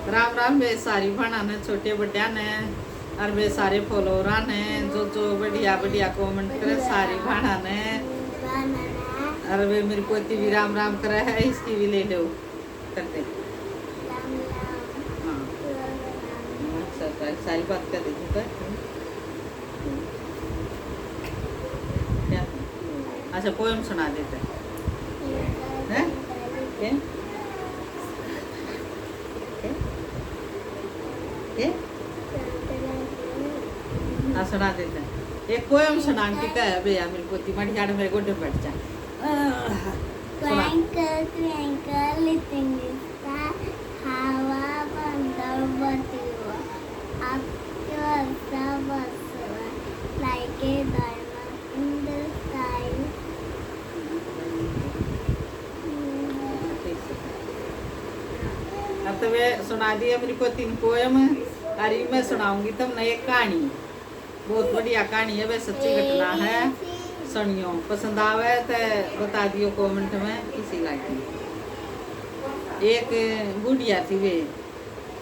राम राम वे सारी भाणा ने छोटे बड्या ने और वे सारे फॉलोअरा ने जो बढ़िया बढ़िया कमेंट करे सारी भाणा ने और वे मेरी पोती भी राम राम करे है इसकी भी ले लो करते हाँ अच्छा सारी बात कर देती क्या अच्छा पोएम सुना देते हैं हाँ सुना देते हैं एक पोएम सुना के कह भैया मेरी पोती मटी झाड़ मेरे गोडे बैठ जा Twinkle, twinkle, little star, how I wonder what you are. Up yours, like a diamond in the sky. अब तो वे सुना दी मेरी को 3 पोएम और मैं सुनाऊंगी तुमने एक कहानी बहुत बढ़िया कहानी है वे सच्ची घटना है सुनियो पसंद आवे तो बता दियो कमेंट में किसी लागी एक बुढ़िया थी वे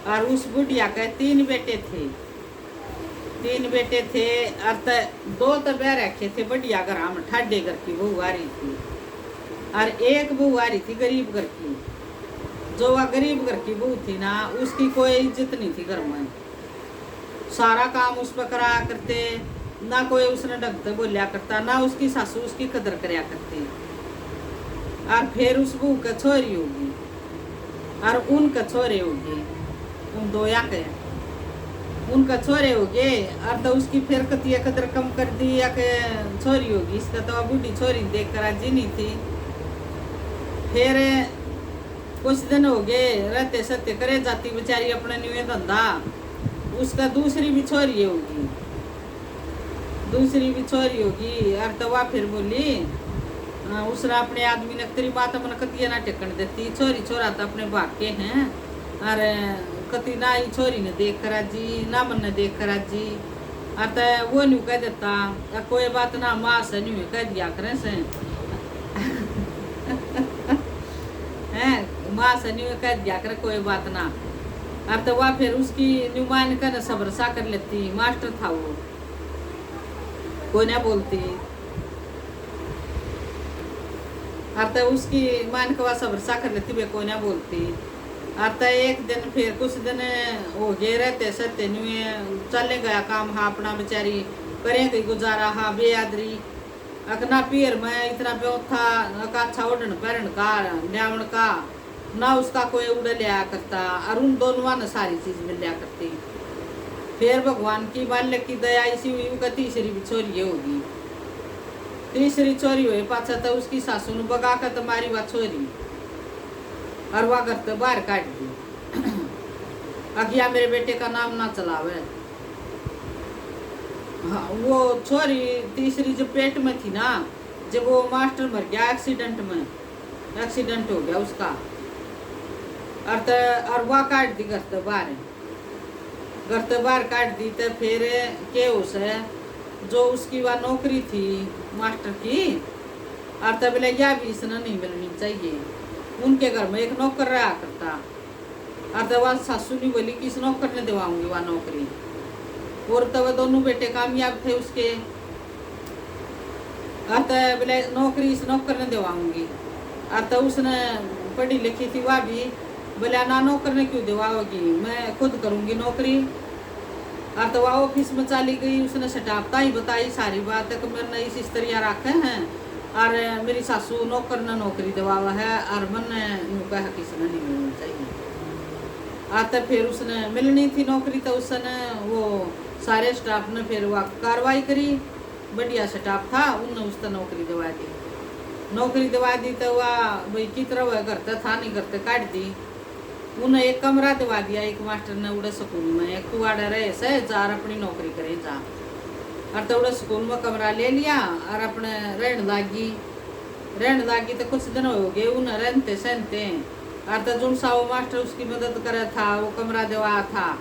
और उस बुढ़िया के 3 बेटे थे और 2 तो ब्याह रखे थे बढ़िया घर में ठाडे घर की बहू आ रही थी और एक बहू आ रही थी गरीब घर की जो वह गरीब घर की बहू थी ना उसकी कोई इज्जत नहीं थी घर में सारा काम उस पर कराया करते ना कोई उसने डगते बोलिया करता ना उसकी सासू उसकी कदर करया करती और फिर उस बहू का छोरी होगी और उनका छोरे होगी उन 2 या के उनका छोरे होगे और तो उसकी फिर कती कदर कम कर दी या के छोरी होगी इसका तो बूढ़ी छोरी देख कर राजी नहीं थी फिर कुछ दिन हो गए रहते सत्य करे जाती बेचारी अपने निवे धंधा उसका दूसरी भी छोरी होगी और तो वह फिर बोली उसने अपने आदमी ने तेरी बात अपने कतिया ना टेकन देती छोरी छोरा तो अपने भाग के हैं और कति ना ही छोरी ने देख करा जी ना मन ने देख करा जी और तो वो नहीं कह देता या कोई बात ना माँ से नहीं कह दिया करें से हैं माँ से नहीं कह दिया करे कोई बात ना और तो वह फिर उसकी नुमान कर सब्र सा कर लेती मास्टर था वो कोई ना बोलती और तो उसकी मान के सब्र सा कर लेती वे कोई ना बोलती और तो एक दिन फिर कुछ दिन हो गए रहते सहते नहीं चले गया काम हाँ अपना बेचारी करें कहीं गुजारा हाँ बेयादरी अकना पीर में इतना था अच्छा उड़न पैरन का न्यावण का ना उसका कोई उड़ लिया करता और उन दोनों ने सारी चीज मिल लिया करती फिर भगवान की बाल्य की दया इसी हुई का तीसरी भी छोरी होगी तीसरी छोरी हुई पाछा तो उसकी सासू ने बगा कर तुम्हारी वह छोरी और वह घर तो बाहर काट दी अगिया मेरे बेटे का नाम ना चलावे हाँ वो छोरी तीसरी जो पेट में थी ना जब वो मास्टर मर गया एक्सीडेंट हो गया उसका और वह काट दी घर तो बाहर काट दी तो फिर के उसे जो उसकी वह नौकरी थी मास्टर की और तब बोले या भी इसने नहीं मिलनी चाहिए उनके घर में एक नौकर रहा करता और तब वह सासू ने बोली कि इस नौकर ने दिवाऊंगी वह नौकरी और तब दोनों बेटे कामयाब थे उसके और तब बोले नौकरी इस नौकर ने दिवाऊंगी और तब उसने पढ़ी लिखी थी वह भी बोले ना नौकर ने क्यों दिवाओगी मैं खुद करूंगी नौकरी और तो वह ऑफिस में चली गई उसने सटापता ही बताई सारी बात कि मैंने इस तरह रखे हैं और मेरी सासू नौकर ने नौकरी दिवावा है और मैंने यूँ कहा किसी ने नहीं मिलनी चाहिए और तो फिर उसने मिलनी थी नौकरी तो उसने वो सारे स्टाफ ने फिर वह कार्रवाई करी बढ़िया स्टाफ था उनने उसने नौकरी दिवा दी तो वह भाई की तरह वह करता था नहीं करते काट दी उन्हें एक कमरा दिवा दिया एक मास्टर ने उड़े स्कूल में एक तू आड़े रहे सह जार अपनी नौकरी करे जा और तो उड़े स्कूल में कमरा ले लिया और अपने रहने लागी तो कुछ दिन हो गए उन्हें रहते सहते और तो जो सा वो मास्टर उसकी मदद करे था वो कमरा दिवा था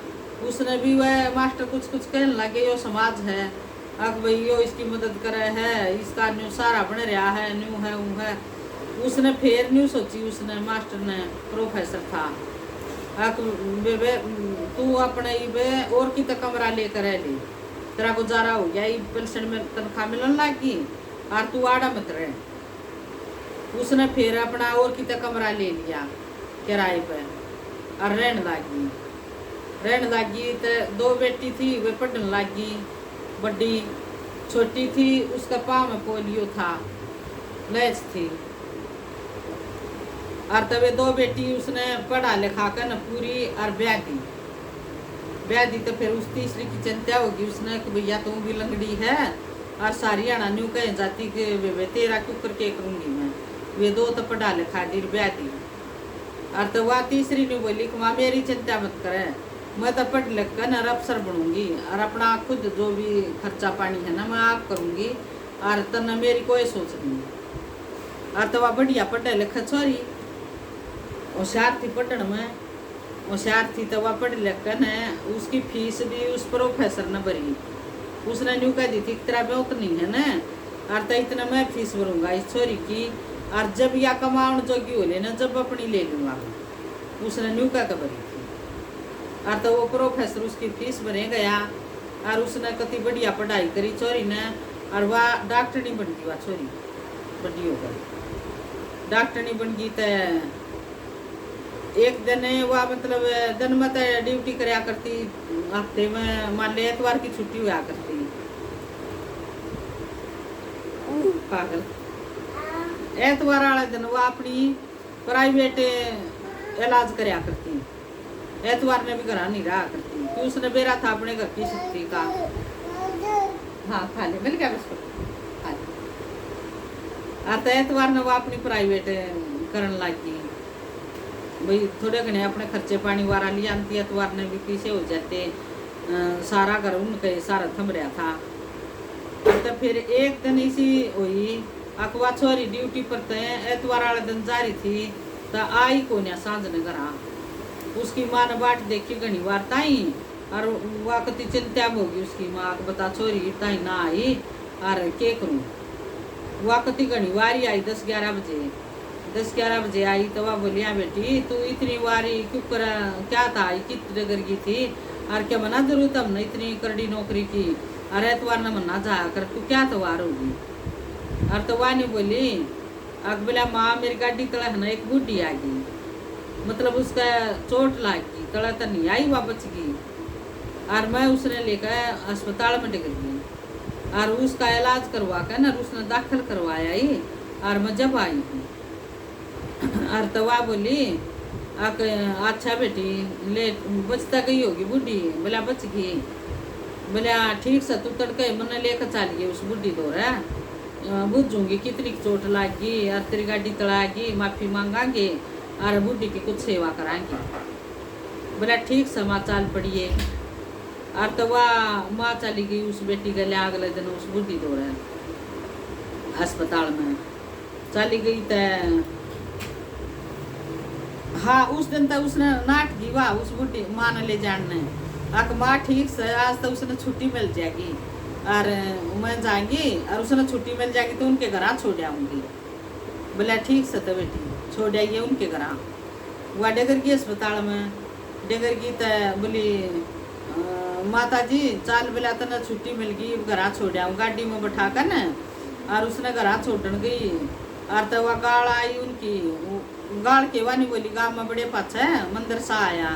उसने भी वह मास्टर कुछ कहने लगे यो समाज है अब भाई यो इसकी मदद करे है इसका न्यू सारा बन रहा है न्यू है उसने फिर न्यू सोची उसने मास्टर ने प्रोफेसर था आक बे तू अपने बे और की कमरा लेकर रह ले, तेरा गुजारा हो गया, पेंशन में तनख्वाह मिलने लगी और तू आड़ा मत रहे। उसने फिर अपना और की कमरा ले लिया किराए पे और रहने लगी। तो 2 बेटी थी, वे पढ़ने लगी। बड़ी छोटी थी, उसका पाँव में पोलियो था, लैज थी। और तब 2 बेटी उसने पढ़ा लिखा कर न पूरी और ब्याह दी। तो फिर उस तीसरी की चिंता होगी उसने कि भैया तू भी लंगड़ी है और सारी आना न्यू कह जाती कि वे तेरा क्यों करके करूँगी मैं। वे 2 तो पढ़ा लिखा दी, ब्याह दी। और तो वह तीसरी ने बोली कि माँ मेरी चिंता मत करे, मैं तो पढ़ लिख कर न अफसर बनूंगी और अपना खुद जो भी खर्चा पानी है ना मैं आप करूँगी और तो न मेरी कोई सोच नहीं। और तो वह बढ़िया पढ़े लिखे छोरी, होशियार थी पढ़ने में, होशियार थी। तो वह पढ़ लिख कर न उसकी फीस भी उस प्रोफेसर ने भरी। उसने न्यू कह दी थी तेरा बहुत नहीं है ना और तो इतना मैं फीस भरूंगा इस छोरी की, और जब या कमाउन जोगी हो लेना जब अपनी ले लूँगा। उसने न्यू कह भरी थी। और तो वो प्रोफेसर उसकी फीस भरे गया और उसने कति बढ़िया पढ़ाई करी छोरी ने, और वह डॉक्टरनी बन गई। वह छोरी बड़ी हो गई, डॉक्टरनी बन गई। तो एक दिन वह मतलब दिन में तो ड्यूटी कराया करती, हफ्ते में मान ले एतवार की छुट्टी हुआ करती। पागल एतवार वाले दिन वह अपनी प्राइवेट इलाज कराया करती, एतवार ने भी घर नहीं रहा करती कि उसने बेरा था अपने घर की छुट्टी का। हाँ खा ले, मिल गया बिस्कुट खा ले। और तो एतवार ने वह अपनी प्राइवेट करने लगी भाई, थोड़े घने अपने खर्चे पानी वारा लिया आती। एतवार ने भी पीछे हो जाते, सारा घर उनके सारा थम रहा था। तो फिर एक दिन इसी हुई अकवा छोरी ड्यूटी पर थे, एतवार वाले दिन जा रही थी तो आई को सांझ ने घरा। उसकी माँ ने बाट देखी घनी बार ताई, और वह कति चिंता होगी उसकी माँ को, बता छोरी ताई ना आई और के करूँ। वह कति घनी वारी आई 10-11 बजे आई। तो वह बोली हाँ बेटी तू इतनी वारी क्यों कर, क्या था कित डगर की थी और क्या मना जरूरत हमने इतनी करड़ी नौकरी की, और एतवार न मना जा कर तू क्या तवार होगी। और तो वह नहीं बोली अक बोला माँ मेरी गाड़ी तला है ना एक बूढ़ी आ गई, मतलब उसका चोट लाग गई, तला तो नहीं आई वह बच गई। और मैं उसने लेकर अस्पताल में टिक गई और उसका इलाज करवा कर ना उसने दाखिल करवाया ही, और मैं जब आई हूँ। और तो वह बोली अच्छा बेटी ले बचता गई होगी बूढ़ी, बोला बच गई। बोले ठीक से तू तड़के मैंने लेकर चलिए उस बूढ़ी दो रहा बुझूंगी कितनी चोट लागी और तेरी गाड़ी तड़ागी, माफ़ी मांगांगे और बूढ़ी की कुछ सेवा कराएंगे। बोला ठीक से माँ चाल पड़िए। और तो वह माँ चली गई उस बेटी के लिए, अगले दिन उस बूढ़ी दो रहा अस्पताल में चली गई। तो हाँ उस दिन तो उसने नाट दी वाह उस बूढ़ी माँ ने ले जाने अक माँ ठीक से आज तो उसने छुट्टी मिल जाएगी और मैं जाएंगी और उसने छुट्टी मिल जाएगी तो उनके घर छोड़ आऊँगी। बोला ठीक से तो बेटी छोड़ आइए उनके घर। वह डगर की अस्पताल में डगर की तो बोली माता जी चाल बोला तो ना छुट्टी मिल गई घर छोड़ आऊँ गाड़ी में बैठा कर न, और उसने घर छोड़न गई। और तो वह गाड़ आई उनकी गाड़ के वानी बोली गाँव में बड़े पाछा है मंदिर सा आया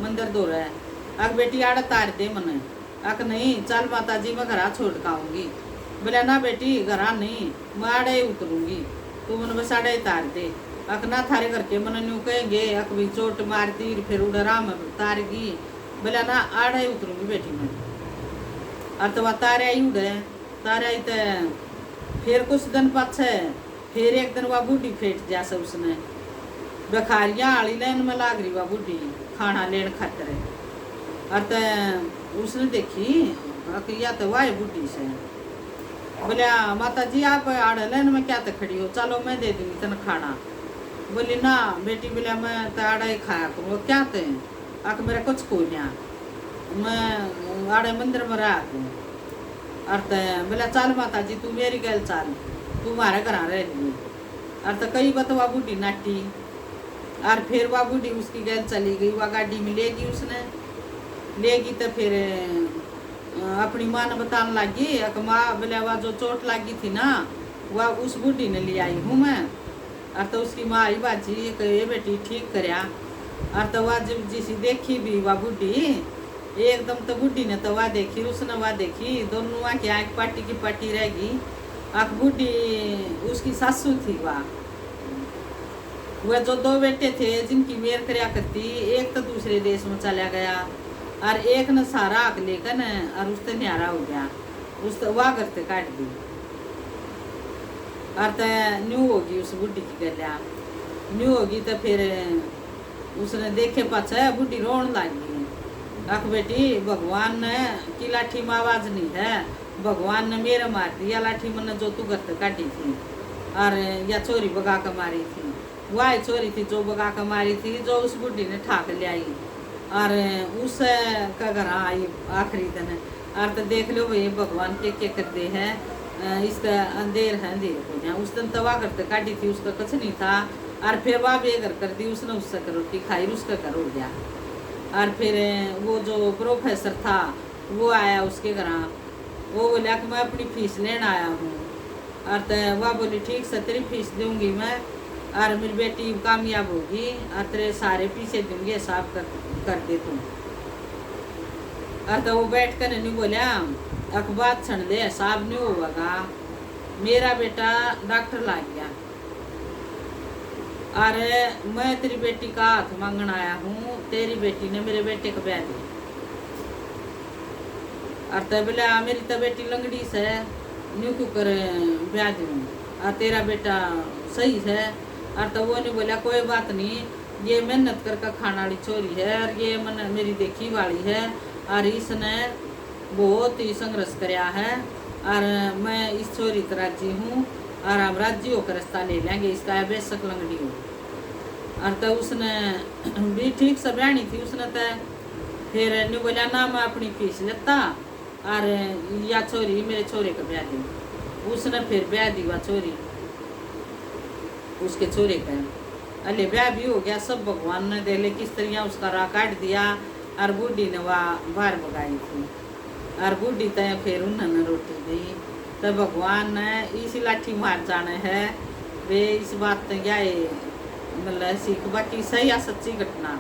मंदिर दो रहा है, अक बेटी आड़ तार दे मने, अक नहीं चल माता जी मैं घर छोड़ के आऊँगी। बोला ना बेटी घर नहीं मैं आड़े उतरूँगी, तू मैंने बस आड़े तार दे। अक ना थारे करके मैंने न्यू कहेंगे अक भी चोट मार दी फिर उड़रा में तार गई। बोला ना आड़े उतरूँगी बेटी मैं। और तो वह तारे आई उड़े तारे आई तो फिर कुछ दिन पाछे फिर एक दिन वह बूढ़ी फेट जा से उसने बखारिया आली लाइन में लाग रही वह बूढ़ी खाना लेन खातर। और तो उसने देखी या तो वाह बूढ़ी से। बोले माता जी आप आड़ लाइन में क्या तो खड़ी हो, चलो मैं दे दूंगी तन खाना। बोली ना बेटी बोले मैं तो आड़ा ही खाया करूँ क्या थे आक मेरा कुछ को नहीं, मैं आड़े मंदिर में रहा करूँ। और तो बोला चल माता जी तू मेरी गल चल तू हमारे घर रह ली। और तो कई बतवा बूढ़ी नाटी और फिर वह बूढ़ी उसकी गैल चली गई, वह गाड़ी में लेगी, उसने लेगी तो फिर अपनी माँ ने बताने लगी कि माँ बोले वह जो चोट लगी थी ना वह उस बूढ़ी ने ले आई हूँ मैं। और तो उसकी माँ आई बाजी कि ये बेटी ठीक करया। और तो वह जब जिसी देखी भी वह बूढ़ी एकदम, तो बूढ़ी ने तो वह देखी, उसने वह देखी, दोनों वहाँ की आँख पाटी की पाटी रहेगी। आँख बूढ़ी उसकी सासू थी, वह जो दो बेटे थे जिनकी मेर करया करती, एक तो दूसरे देश में चला गया और एक ने सारा आग लेकर न और उससे न्यारा हो गया, उस वाह करते काट दी। और तो न्यू होगी उस बुढ़ी की गलिया, न्यू होगी तो फिर उसने देखे पाछा बुढ़ी रोन लगी। अख बेटी भगवान ने की लाठी में आवाज नहीं है, भगवान ने मेरे मार दिया लाठी मैंने जो तू घर काटी थी, और या चोरी बगा कर मारी थी, वह चोरी थी जो बगा कर मारी थी, जो उस बुढ़ी ने ठाक ले आई और उस का घर आई आखिरी दिन। और तो देख लो भाई भगवान के कर दे है, इसका अंधेर है अंधेर हो गया। उस दिन तवा करते काटी थी, उसका कुछ नहीं था, और फिर वह बेघर कर दी उसने, उससे रोटी खाई, उसका घर हो गया। और फिर वो जो प्रोफेसर था वो आया उसके घर, वो बोला कि मैं अपनी फीस लेना आया हूँ। और तो वह बोली ठीक से तेरी फीस दूंगी मैं, और मेरी बेटी कामयाब होगी और तेरे सारे पीछे दूंगी, हिसाब कर दे तू। और तो वो बैठ कर नहीं बोला अखबार छण दे, हिसाब नहीं होगा, मेरा बेटा डॉक्टर लाग गया और मैं तेरी बेटी का हाथ मांगने आया हूँ, तेरी बेटी ने मेरे बेटे को ब्याह दी। और तब बोला मेरी तो बेटी लंगड़ी से न्यू क्यों कर ब्याह दूँ, और तेरा बेटा सही है। और तो वो नहीं बोला कोई बात नहीं, ये मेहनत करके खाने वाली छोरी है और ये मन मेरी देखी वाली है, और इसने बहुत ही संघर्ष कराया है, और मैं इस छोरी तो राजी हूँ और हम राजी होकर रास्ता ले लेंगे, इसका बेशक लंगड़ी हो। और तो उसने भी ठीक से ब्याणी थी, उसने तो फिर नहीं बोला ना मैं अपनी फीस लेता और या छोरी मेरे छोरे को ब्याह दी। उसने फिर ब्याह दी वह छोरी उसके छोरे का, अले ब्याह भी हो गया, सब भगवान ने दे ले किस तरह उसका राह काट दिया। और बूढ़ी ने वह बाहर भगाई थी, और बूढ़ी तय फिर उन्होंने रोटी दी, तो भगवान ने इसी लाठी मार जाने है वे इस बात ने क्या मतलब सीख, बाकी सही या सच्ची घटना।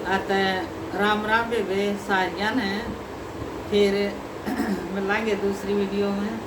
आता राम राम बेबे सारिया ने, फिर मिलेंगे दूसरी वीडियो में।